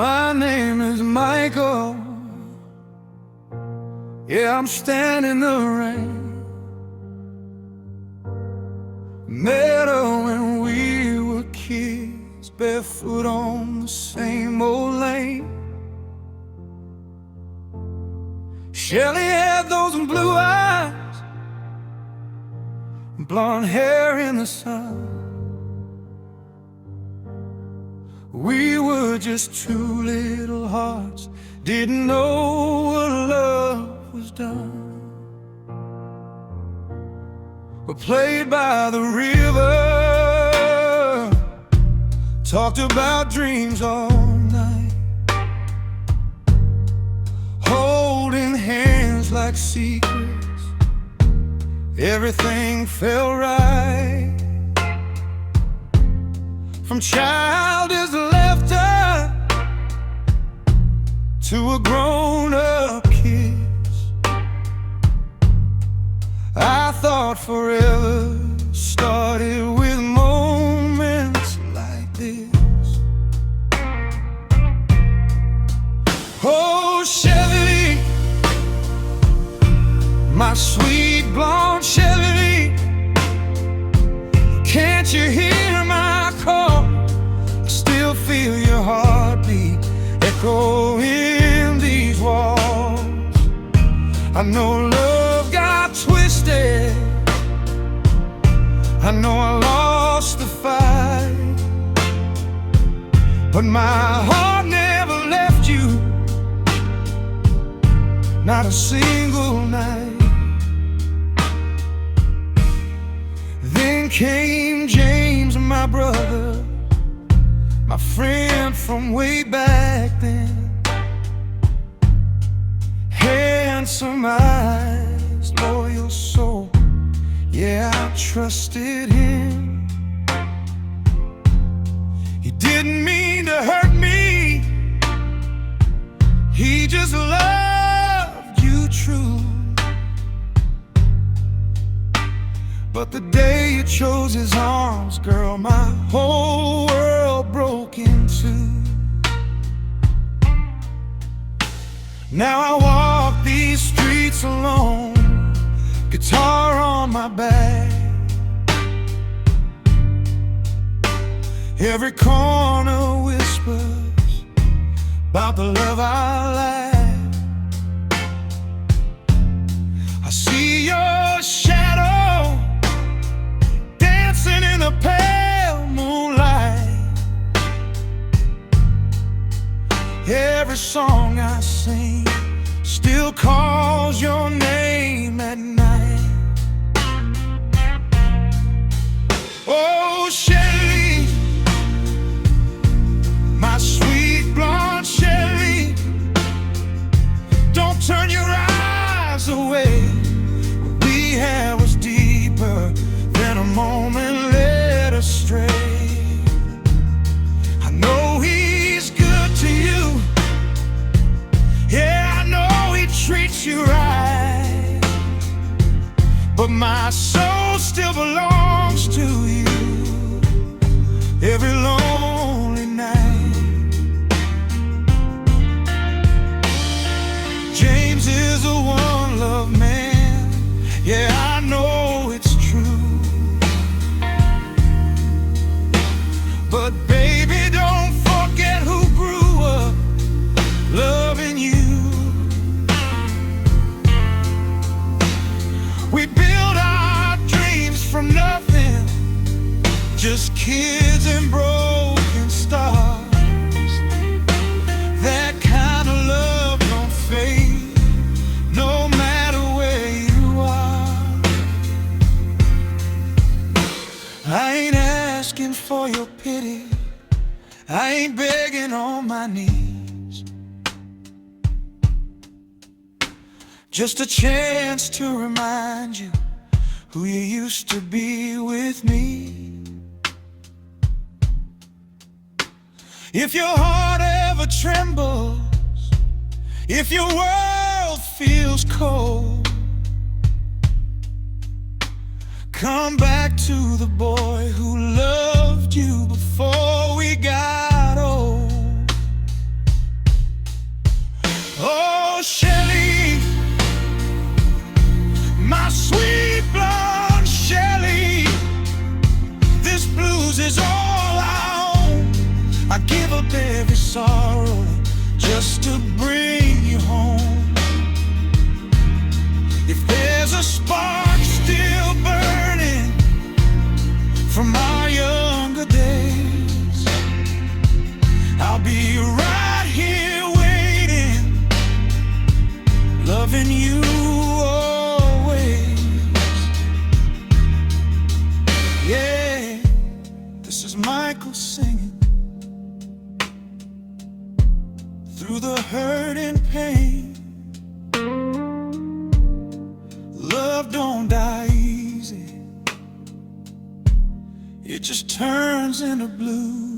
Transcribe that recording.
My name is Michael. Yeah, I'm standing in the rain. Met her when we were kids, barefoot on the same old lane. Shelly had those blue eyes, blonde hair in the sun. We were just two little hearts, didn't know what love was done. We played by the river, talked about dreams all night, holding hands like secrets. Everything felt right. From childish laughter to a grown-up kiss, I thought forever started with moments like this. Oh, Shelly, my sweet blonde Shelly, can't you hear my call? I still feel your heartbeat echo in these walls. I know love got twisted, I know I lost the fight, but my heart never left you, not a single night. Then came James, my brother, my friend from way back then. Handsome eyes, loyal soul, yeah, I trusted him. He didn't mean to hurt me, he just loved you true. But the day you chose his arms, girl, my whole world broke in two. Now I walk these streets alone, guitar on my back. Every corner whispers about the love I lack. I see your shadow dancing in the pale moonlight. Every song I sing still calls your name at night. Oh, Shelly, my sweet blonde Shelly, don't turn your eyes away. What we had was deeper than a moment led astray. I know he's good to you, yeah, I know he treats you right, but my soul still belongs to you. Every lonely night, James is a one-love man, yeah, I know it's true. But baby, don't forget who grew up loving you. We built our dreams from nothing, just kids and broken stars. That kind of love don't fade, no matter where you are. I ain't asking for your pity, I ain't begging on my knees, just a chance to remind you who you used to be with me. If your heart ever trembles, if your world feels cold, come back to the boy who loved you before we got old. I give up every sorrow just to bring you home. If there's a spark still burning from our younger days, I'll be right here waiting, loving you always. Yeah, this is Michael singing. Through the hurt and pain, love don't die easy. It just turns into blue.